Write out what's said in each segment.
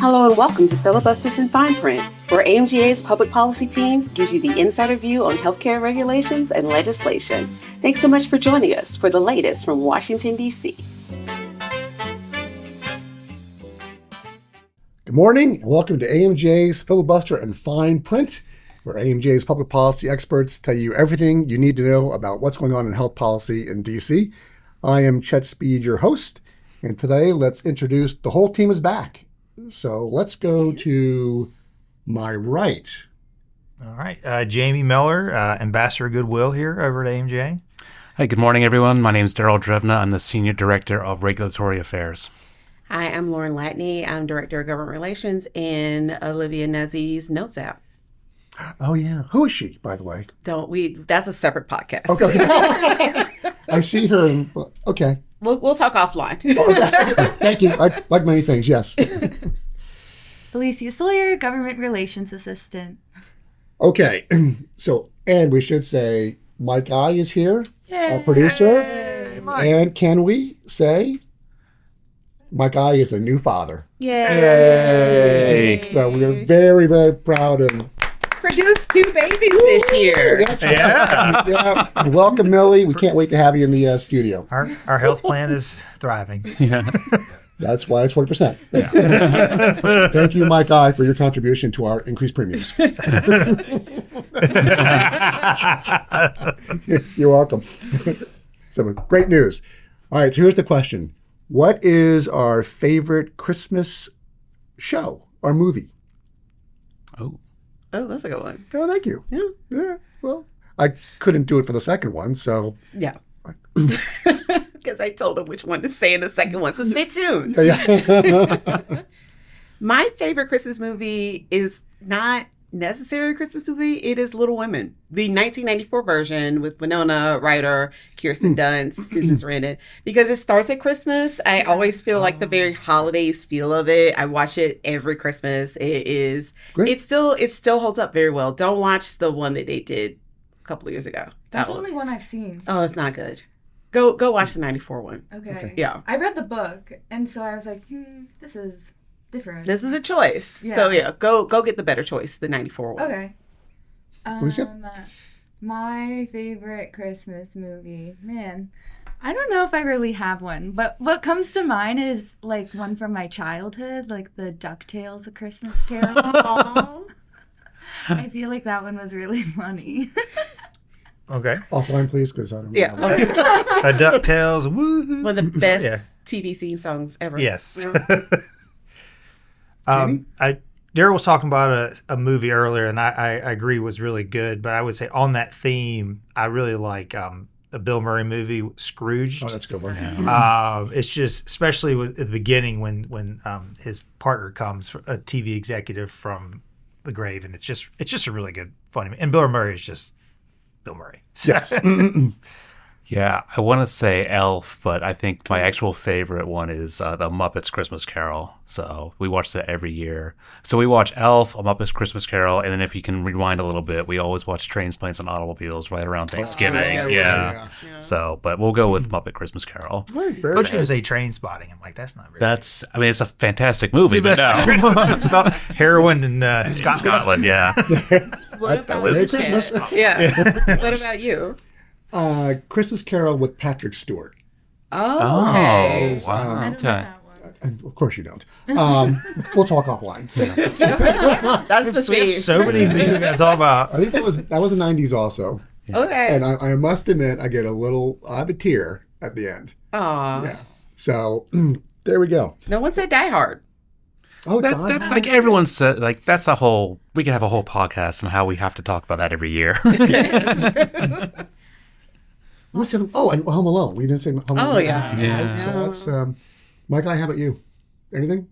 Hello and welcome to Filibusters in Fine Print, where AMGA's public policy team gives you the insider view on healthcare regulations and legislation. Thanks so much for joining us for the latest from Washington, D.C. Good morning and welcome to AMGA's Filibuster in Fine Print, where AMGA's public policy experts tell you everything you need to know about what's going on in health policy in D.C. I am Chet Speed, your host, and today let's introduce the whole team is back. So let's go to my right. All right. Jamie Miller, Ambassador of Goodwill here over at AMGA. Hey, good morning, everyone. My name is Daryl Drevna. I'm the Senior Director of Regulatory Affairs. Hi, I'm Lauren Latney. I'm Director of Government Relations in Olivia Nuzzi's Notes app. Oh, yeah. Who is she, by the way? That's a separate podcast. Okay. I see her. Okay. We'll talk offline. Thank you. Like many things, yes. Alicia Sawyer, Government Relations Assistant. Okay. So, and we should say Mike I is here, our producer. And can we say Mike I is a new father? Yay! So we're very, very proud of Produced 2 babies this year. Yeah. Welcome, Millie. We can't wait to have you in the studio. Our health plan is thriving. Yeah. That's why it's 40%. Yeah. Thank you, Mike I, for your contribution to our increased premiums. You're welcome. So great news. All right, so here's the question. What is our favorite Christmas show or movie? Oh, that's a good one. Oh, thank you. Yeah. Yeah. Well, I couldn't do it for the second one, so. Yeah. Because I told him which one to say in the second one, so stay tuned. So, yeah. My favorite Christmas movie is not necessarily a Christmas movie. It is Little Women, the 1994 version with Winona Ryder, Kirsten Dunst, Susan Sarandon. Because it starts at Christmas. I always feel like the very holidays feel of it. I watch it every Christmas. It is. Great. It still holds up very well. Don't watch the one that they did a couple of years ago. That's That the only one I've seen. Oh, it's not good. Go watch the 94 one. Okay. Yeah. I read the book, and so I was like, this is different. This is a choice. Yeah. So yeah, go get the better choice, the 94 one. Okay. is it? My favorite Christmas movie, man. I don't know if I really have one, but what comes to mind is like one from my childhood, like the DuckTales: A Christmas Carol. Aw. I feel like that one was really funny. Okay. Offline, please, because I don't know. Yeah. Okay. A DuckTales. Woo-hoo. One of the best Yeah. TV theme songs ever. Yes. Jamie? Daryl was talking about a movie earlier, and I agree was really good. But I would say on that theme, I really like a Bill Murray movie, Scrooged. Oh, that's a good one. It's just, especially at the beginning when his partner comes, a TV executive from the grave, and it's just a really good, funny. And Bill Murray is just Bill Murray. Yes. Yeah, I want to say Elf, but I think my actual favorite one is the Muppets Christmas Carol. So we watch that every year. So we watch Elf, A Muppets Christmas Carol, and then if you can rewind a little bit, we always watch Trains, Planes, and Automobiles right around Thanksgiving. yeah. So, but we'll go with Muppet Christmas Carol. I was going to say Train Spotting. I'm like, that's not really. It's a fantastic movie, but no. It's about heroin in Scotland, yeah. What about Merry you, Christmas. Chad? Yeah. What about you? Christmas Carol with Patrick Stewart. Oh, okay. Wow, I don't know okay. that one. And of course you don't. We'll talk offline. That's the We have theme. so many things we got to talk about. I think that was the 90s also. Okay. And I must admit, I have a tear at the end. Aw. Yeah. So there we go. No one said Die Hard. Oh, That's like everyone said, like we could have a whole podcast on how we have to talk about that every year. and Home Alone. We didn't say Home Alone. Oh, yeah. Yeah. Right, so that's, Mike, how about you? Anything?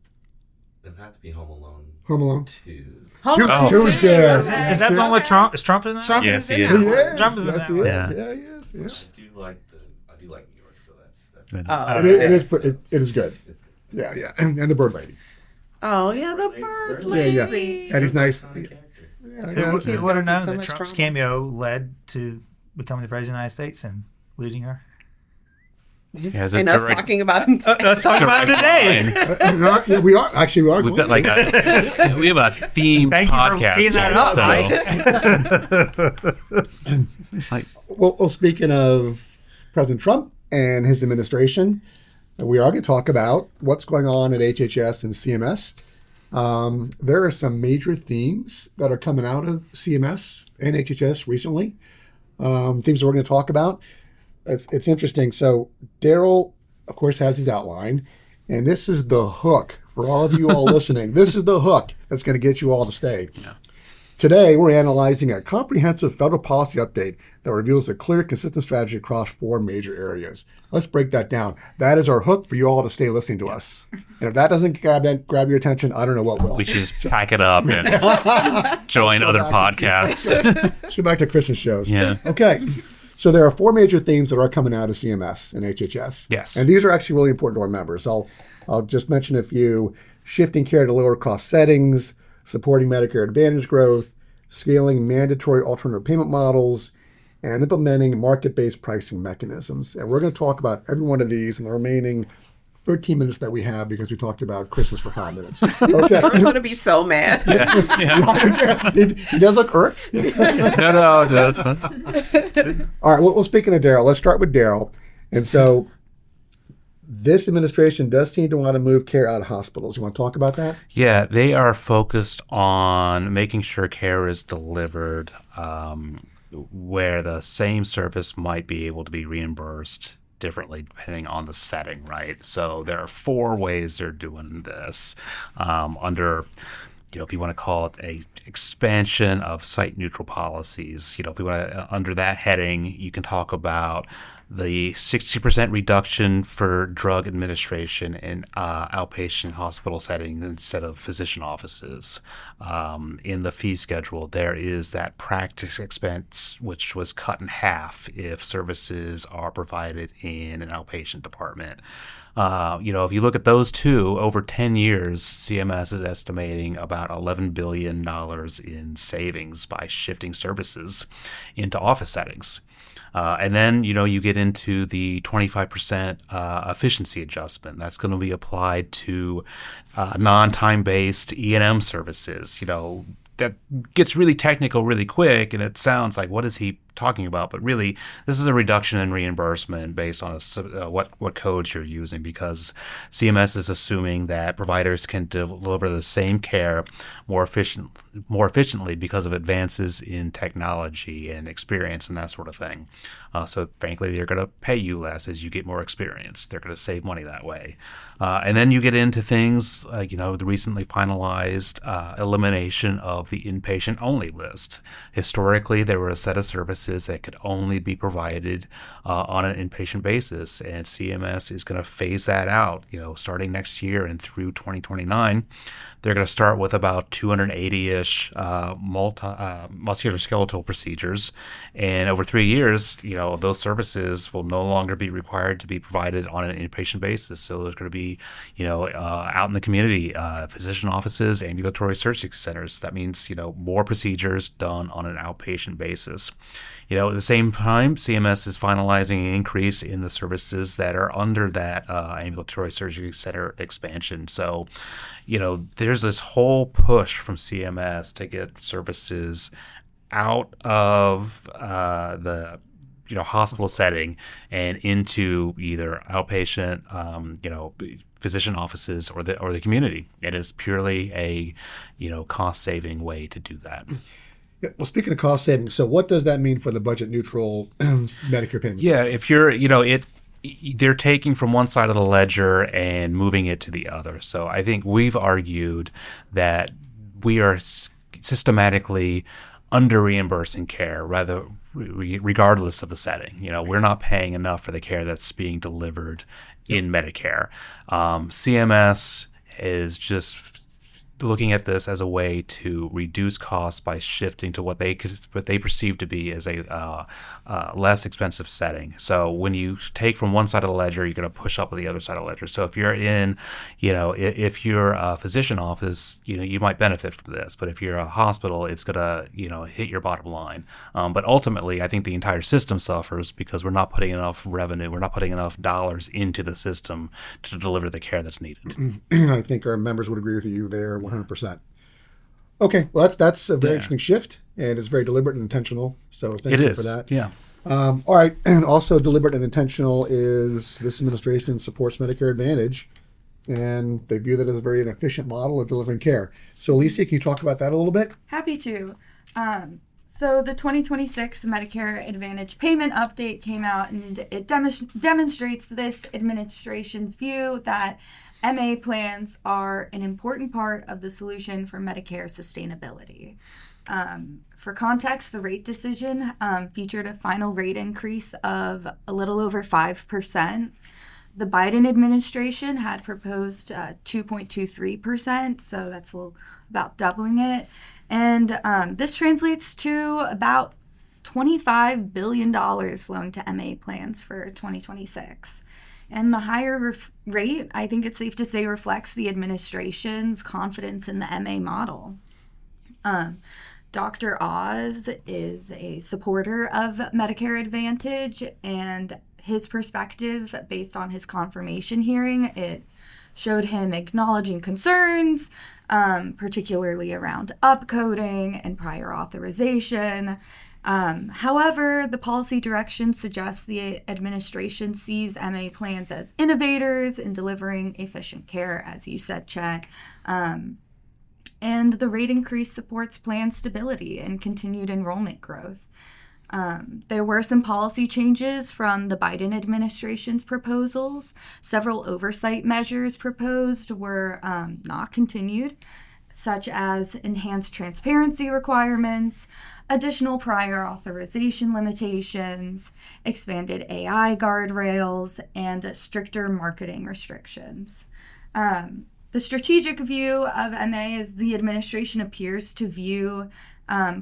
It would have to be Home Alone Home Alone? 2. Two is good. Is that the one with Trump? Is Trump in that? Trump Yes, is he in is. that one. Trump is in Yes, that he one. is. Yeah. Yeah, yes. I do like New York, so that's Oh, It is good. it's good. Yeah. And the Bird Lady. Oh, yeah, the bird Yeah, lady. And he's nice. Who Yeah. would have go known through so that much Trump's trauma. cameo led to becoming the president of the United States and looting her? Yeah, it's a And us direct- talking about him. Let's talk about it today. Yeah, we are actually We've going got like we have a themed Thank you for podcast. teeing that up, Like, Well, speaking of President Trump and his administration, we are going to talk about what's going on at HHS and CMS. There are some major themes that are coming out of CMS and HHS recently. Themes that we're going to talk about. It's interesting. So Daryl, of course, has his outline, and this is the hook for all of you all listening. This is the hook that's going to get you all to stay. Yeah. Today, we're analyzing a comprehensive federal policy update that reveals a clear, consistent strategy across 4 major areas. Let's break that down. That is our hook for you all to stay listening to us. And if that doesn't grab your attention, I don't know what will. we should just pack it up and join other podcasts. Let's go back to Christmas shows. Yeah. Okay. So there are 4 major themes that are coming out of CMS and HHS. Yes. And these are actually really important to our members. I'll just mention a few: shifting care to lower cost settings, supporting Medicare Advantage growth, scaling mandatory alternative payment models, and implementing market-based pricing mechanisms. And we're going to talk about every one of these in the remaining 13 minutes that we have, because we talked about Christmas for 5 minutes. Okay. I'm going to be so mad. He does look irked. No. All right. Well, speaking of Daryl, let's start with Daryl. And so this administration does seem to want to move care out of hospitals. You want to talk about that? Yeah, they are focused on making sure care is delivered where the same service might be able to be reimbursed differently depending on the setting, right? So there are 4 ways they're doing this under, if you want to call it a expansion of site neutral policies. If we want to, under that heading, you can talk about the 60% reduction for drug administration in outpatient hospital settings instead of physician offices. In the fee schedule, there is that practice expense, which was cut in half if services are provided in an outpatient department. If you look at those 2, over 10 years, CMS is estimating about $11 billion in savings by shifting services into office settings. And then, you get into the 25% efficiency adjustment. That's going to be applied to non-time-based E&M services. That gets really technical really quick, and it sounds like, what is he talking about? But really, this is a reduction in reimbursement based on what codes you're using, because CMS is assuming that providers can deliver the same care more efficiently because of advances in technology and experience and that sort of thing. So frankly, they're going to pay you less as you get more experience. They're going to save money that way. And then you get into things like, the recently finalized elimination of the inpatient-only list. Historically, there were a set of services that could only be provided on an inpatient basis, and CMS is going to phase that out, starting next year and through 2029. They're going to start with about 280-ish musculoskeletal procedures, and over 3 years, those services will no longer be required to be provided on an inpatient basis. So there's going to be, out in the community, physician offices, ambulatory surgery centers. That means, more procedures done on an outpatient basis. At the same time, CMS is finalizing an increase in the services that are under that ambulatory surgery center expansion. So, there's this whole push from CMS to get services out of the hospital setting and into either outpatient, physician offices or the community. It is purely a cost saving way to do that. Yeah, well, speaking of cost savings, so what does that mean for the budget neutral Medicare payment Yeah, system? if you're, they're taking from one side of the ledger and moving it to the other. So I think we've argued that we are systematically under reimbursing care, regardless of the setting. We're not paying enough for the care that's being delivered in Medicare. CMS is just looking at this as a way to reduce costs by shifting to what they perceive to be as a less expensive setting. So when you take from one side of the ledger, you're going to push up with the other side of the ledger. So if you're in, if you're a physician office, you might benefit from this. But if you're a hospital, it's going to, hit your bottom line. But ultimately, I think the entire system suffers because we're not putting enough revenue, we're not putting enough dollars into the system to deliver the care that's needed. I think our members would agree with you there 100%. Okay, well, that's a very interesting shift, and it's very deliberate and intentional. So thank you for that. Yeah. All right, and also deliberate and intentional is this administration supports Medicare Advantage, and they view that as a very inefficient model of delivering care. So, Alicia, can you talk about that a little bit? Happy to. So the 2026 Medicare Advantage payment update came out, and it demonstrates this administration's view that MA plans are an important part of the solution for Medicare sustainability. For context, the rate decision featured a final rate increase of a little over 5%. The Biden administration had proposed 2.23%, so that's about doubling it. And this translates to about $25 billion flowing to MA plans for 2026. And the higher rate, I think it's safe to say, reflects the administration's confidence in the MA model. Dr. Oz is a supporter of Medicare Advantage, and his perspective, based on his confirmation hearing, it showed him acknowledging concerns, particularly around upcoding and prior authorization. However, the policy direction suggests the administration sees MA plans as innovators in delivering efficient care, as you said, Chet. And the rate increase supports plan stability and continued enrollment growth. There were some policy changes from the Biden administration's proposals. Several oversight measures proposed were not continued, such as enhanced transparency requirements, additional prior authorization limitations, expanded AI guardrails, and stricter marketing restrictions. The strategic view of MA is the administration appears to view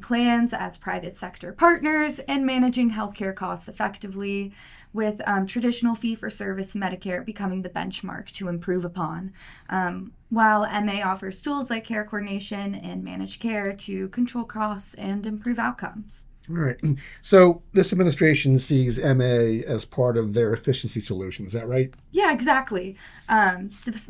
plans as private sector partners in managing healthcare costs effectively, with traditional fee-for-service Medicare becoming the benchmark to improve upon, while MA offers tools like care coordination and managed care to control costs and improve outcomes. All right. So this administration sees MA as part of their efficiency solution. Is that right? Yeah, exactly.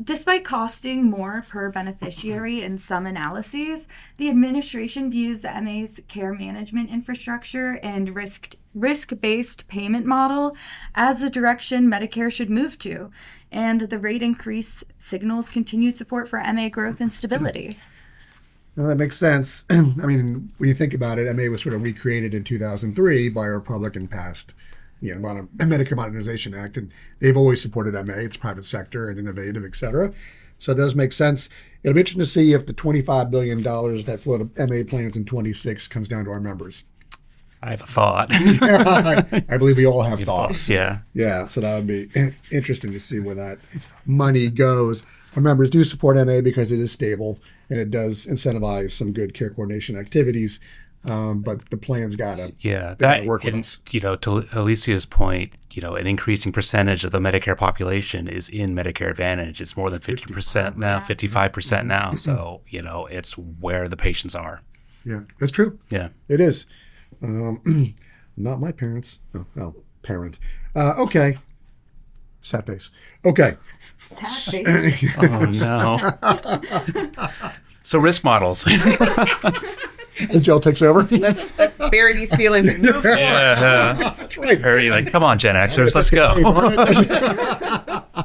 Despite costing more per beneficiary in some analyses, the administration views the MA's care management infrastructure and risk-based payment model as the direction Medicare should move to, and the rate increase signals continued support for MA growth and stability. Well, that makes sense. I mean, when you think about it, MA was sort of recreated in 2003 by a Republican-passed, Medicare Modernization Act, and they've always supported MA. It's private sector and innovative, et cetera. So it does make sense. It'll be interesting to see if the $25 billion that flow to MA plans in 26 comes down to our members. I have a thought. I believe we all have thoughts. Yeah. Yeah, so that would be interesting to see where that money goes. Our members do support MA because it is stable and it does incentivize some good care coordination activities, but the plan's got to work with us. To Alicia's point, an increasing percentage of the Medicare population is in Medicare Advantage. It's more than 50% now, 55% now. So, it's where the patients are. Yeah, that's true. Yeah. It is. Not my parents. Oh, parent. Okay. Sad face. Okay. Sad face. Oh, no. So risk models. As Jill takes over. Let's bury these feelings and move forward. That's right. Hurry, come on, Gen Xers, let's go.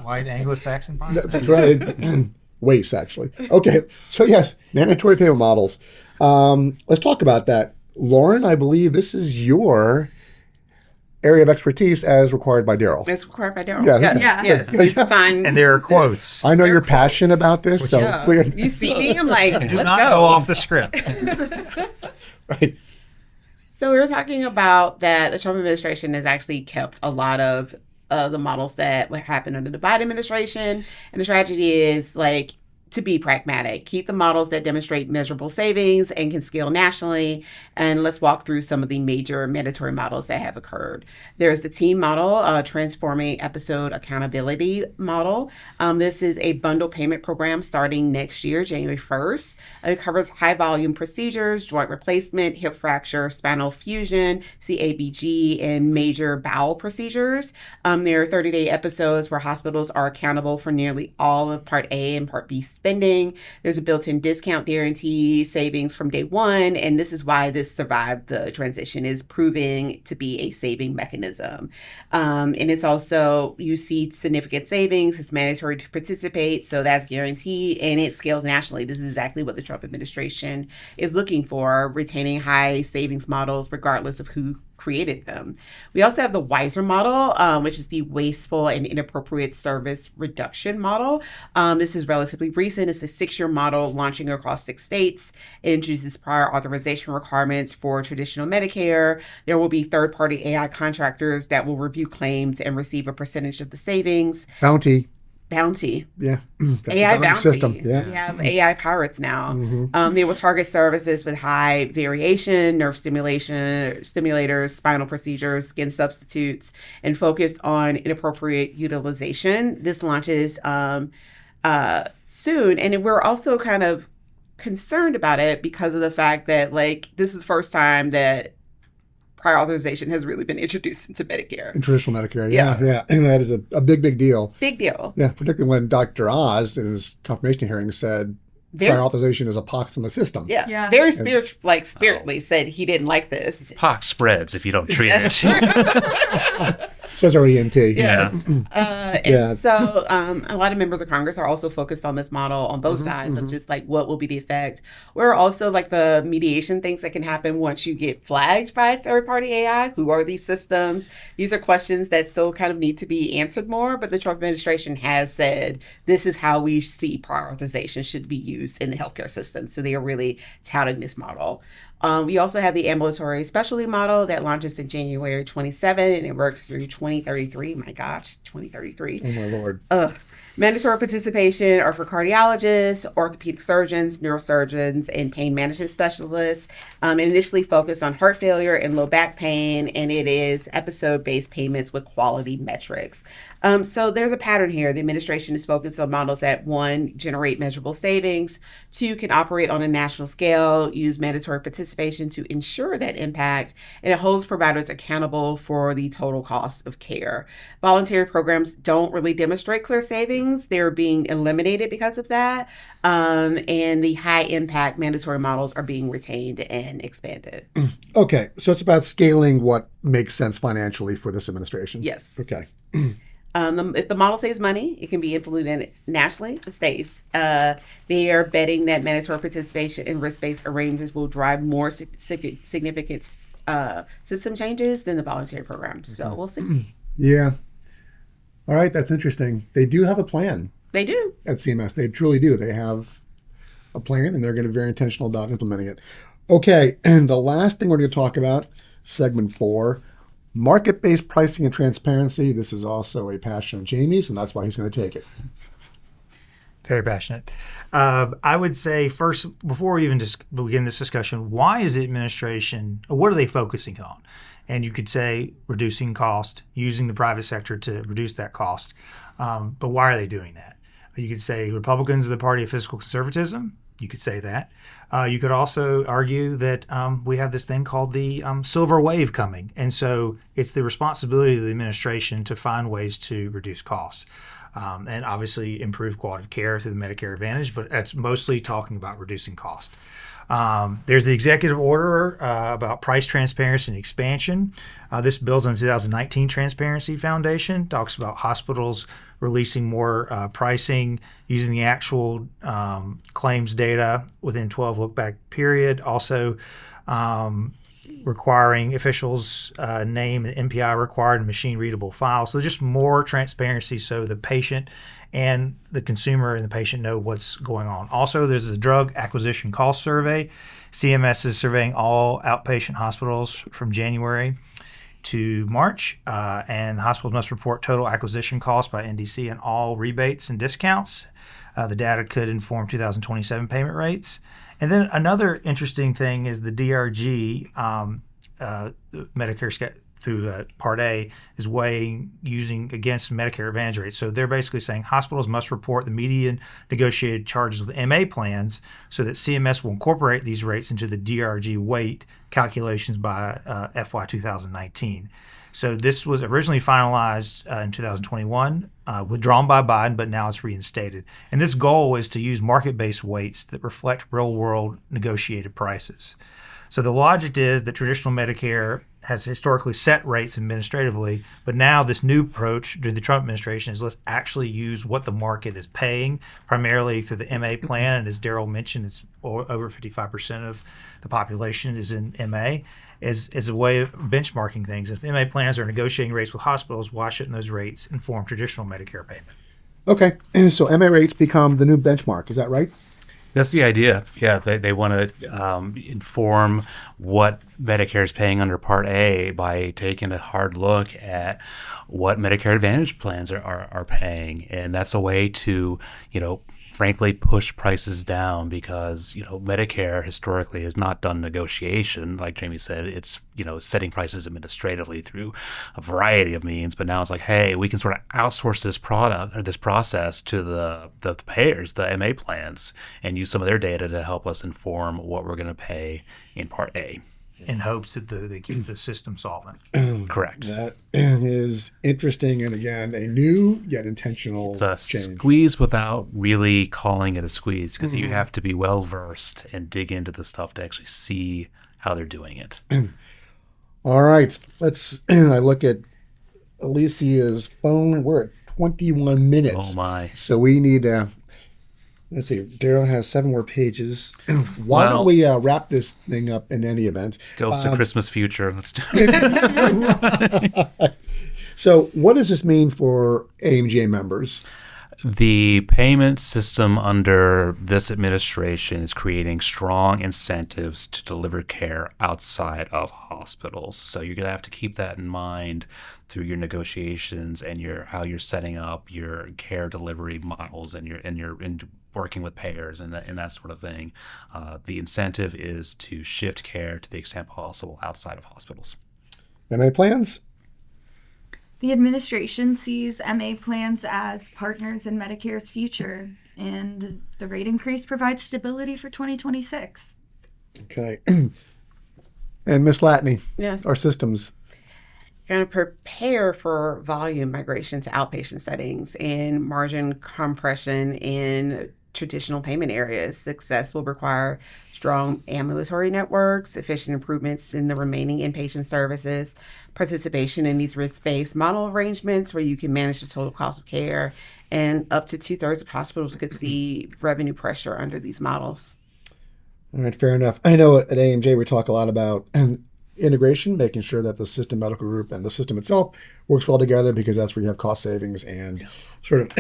White Anglo-Saxon bonds. That's right. Waste, actually. Okay. So, yes, mandatory payment models. Let's talk about that. Lauren, I believe this is your area of expertise as required by Daryl. It's required by Daryl. Yeah. Yes. He's signed. And there are quotes. I know you're passionate about this. So You see me, I'm like, Do let's not go off the script. Right. So we were talking about that the Trump administration has actually kept a lot of the models that happened under the Biden administration. And the tragedy is, to be pragmatic. Keep the models that demonstrate measurable savings and can scale nationally. And let's walk through some of the major mandatory models that have occurred. There's the team model, transforming episode accountability model. This is a bundle payment program starting next year, January 1st. It covers high volume procedures, joint replacement, hip fracture, spinal fusion, CABG, and major bowel procedures. There are 30-day episodes where hospitals are accountable for nearly all of Part A and Part B spending. There's a built-in discount guarantee, savings from day one, and this is why this survived the transition, is proving to be a saving mechanism. And it's also, you see significant savings, it's mandatory to participate, so that's guaranteed, and it scales nationally. This is exactly what the Trump administration is looking for, retaining high savings models regardless of who created them. We also have the WISER model, which is the wasteful and inappropriate service reduction model. This is relatively recent. It's a 6-year model launching across 6 states. It introduces prior authorization requirements for traditional Medicare. There will be third-party AI contractors that will review claims and receive a percentage of the savings. Bounty. Yeah. AI bounty system. Yeah. We have AI pirates now. They will target services with high variation, nerve stimulators, spinal procedures, skin substitutes, and focus on inappropriate utilization. This launches soon. And we're also kind of concerned about it because of the fact that, like, this is the first time that prior authorization has really been introduced into Medicare. In traditional Medicare, yeah. And that is a big deal. Big deal. Yeah, particularly when Dr. Oz, in his confirmation hearing, said prior authorization is a pox in the system. Yeah. Very spiritedly said he didn't like this. Pox spreads if you don't treat it. Says our ENT. Yeah. So a lot of members of Congress are also focused on this model on both sides of just like what will be the effect. We're also like the mediation things that can happen once you get flagged by third-party AI. Who are these systems? These are questions that still kind of need to be answered more, but the Trump administration has said this is how we see prior authorization should be used in the healthcare system. So they are really touting this model. We also have the ambulatory specialty model that launches in January 27, and it works through 2033. My gosh, 2033. Oh, my Lord. Mandatory participation are for cardiologists, orthopedic surgeons, neurosurgeons, and pain management specialists. Initially focused on heart failure and low back pain, and it is episode-based payments with quality metrics. So there's a pattern here. The administration is focused on models that, 1, generate measurable savings, 2, can operate on a national scale, use mandatory participation to ensure that impact, and it holds providers accountable for the total cost of care. Voluntary programs don't really demonstrate clear savings. They're being eliminated because of that. And the high impact mandatory models are being retained and expanded. Okay. So it's about scaling what makes sense financially for this administration. Yes. Okay. If the model saves money, it can be implemented nationally. It stays. They are betting that mandatory participation and risk-based arrangements will drive more significant system changes than the voluntary program. So we'll see. Yeah. All right. That's interesting. They do have a plan. They do. At CMS. They truly do. They have a plan, and they're going to be very intentional about implementing it. Okay. And the last thing we're going to talk about, segment 4, market-based pricing and transparency. This is also a passion of Jamie's, and that's why he's going to take it. Very passionate. I would say first, before we even begin this discussion, why is the administration, or what are they focusing on? And you could say reducing cost, using the private sector to reduce that cost. But why are they doing that? You could say Republicans are the party of fiscal conservatism. You could say that. You could also argue that we have this thing called the silver wave coming. And so it's the responsibility of the administration to find ways to reduce costs. And obviously improve quality of care through the Medicare Advantage, but that's mostly talking about reducing cost. There's the executive order about price transparency and expansion. This builds on the 2019 Transparency Foundation, talks about hospitals releasing more pricing using the actual claims data within 12 look-back period. Also requiring officials name and MPI required in machine-readable files. So just more transparency so the patient and the consumer and the patient know what's going on. Also, there's a drug acquisition cost survey. CMS is surveying all outpatient hospitals from January to March, and the hospitals must report total acquisition costs by NDC and all rebates and discounts. The data could inform 2027 payment rates. And then another interesting thing is the DRG, the Medicare through Part A, is weighing using against Medicare Advantage rates. So they're basically saying hospitals must report the median negotiated charges with MA plans so that CMS will incorporate these rates into the DRG weight calculations by FY 2019. So this was originally finalized in 2021, withdrawn by Biden, but now it's reinstated. And this goal is to use market-based weights that reflect real-world negotiated prices. So the logic is that traditional Medicare has historically set rates administratively, but now this new approach during the Trump administration is let's actually use what the market is paying, primarily through the MA plan. And as Daryl mentioned, it's over 55% of the population is in MA, as a way of benchmarking things. If MA plans are negotiating rates with hospitals, why shouldn't those rates inform traditional Medicare payment? Okay, and so MA rates become the new benchmark. Is that right? That's the idea. Yeah, they want to inform what Medicare is paying under Part A by taking a hard look at what Medicare Advantage plans are paying. And that's a way to, frankly, push prices down because, Medicare historically has not done negotiation. Like Jamie said, it's, setting prices administratively through a variety of means. But now it's like, hey, we can sort of outsource this product or this process to the payers, the MA plans, and use some of their data to help us inform what we're going to pay in Part A. In hopes that they keep the system solvent. Correct. That is interesting, and again, a new yet intentional it's a change. Squeeze without really calling it a squeeze, because you have to be well versed and dig into the stuff to actually see how they're doing it. All right, I look at Alicia's phone. We're at 21 minutes. Oh my! So we need. Let's see. Daryl has 7 more pages. Why don't we wrap this thing up in any event? Goes to Christmas future. Let's do it. So what does this mean for AMGA members? The payment system under this administration is creating strong incentives to deliver care outside of hospitals. So you're going to have to keep that in mind through your negotiations and how you're setting up your care delivery models and working with payers and that sort of thing. The incentive is to shift care to the extent possible outside of hospitals. MA plans? The administration sees MA plans as partners in Medicare's future, and the rate increase provides stability for 2026. Okay. And Ms. Latney, Yes. our systems. Going to prepare for volume migration to outpatient settings and margin compression in traditional payment areas. Success will require strong ambulatory networks, efficient improvements in the remaining inpatient services, participation in these risk-based model arrangements where you can manage the total cost of care, and up to 2/3 of hospitals could see revenue pressure under these models. All right, fair enough. I know at AMJ we talk a lot about integration, making sure that the system medical group and the system itself works well together, because that's where you have cost savings and sort of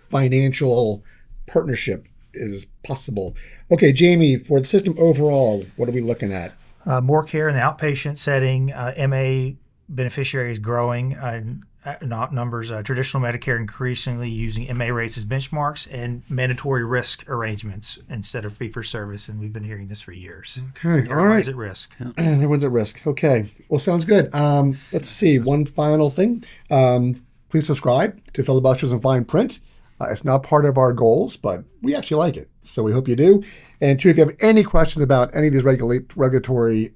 financial partnership is possible. Okay, Jamie, for the system overall, what are we looking at? More care in the outpatient setting, MA beneficiaries growing numbers, traditional Medicare increasingly using MA rates as benchmarks, and mandatory risk arrangements instead of fee-for-service, and we've been hearing this for years. Okay, all right. Everyone's at risk. Everyone's at risk. Okay, well, sounds good. Let's see, one final thing. Please subscribe to Filibusters in Fine Print. It's not part of our goals, but we actually like it, so we hope you do. And two, if you have any questions about any of these regulatory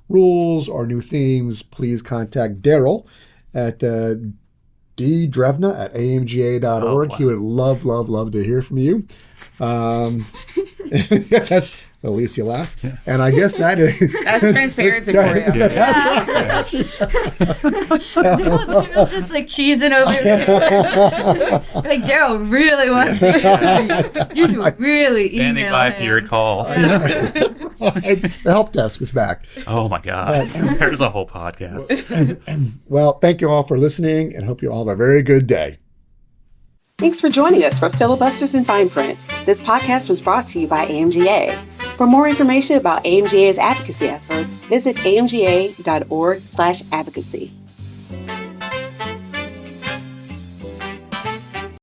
rules or new themes, please contact Daryl at ddrevna@amga.org. Oh, wow. He would love to hear from you. That's Alicia laughs. And I guess that is... That's transparency for you. Daryl's just like cheesing over there. Like, Daryl really wants to. You should really Standing email by him. for your calls. The help desk is back. Oh my God. There's a whole podcast. Well, thank you all for listening, and hope you all have a very good day. Thanks for joining us for Filibusters in Fine Print. This podcast was brought to you by AMGA. For more information about AMGA's advocacy efforts, visit amga.org/advocacy.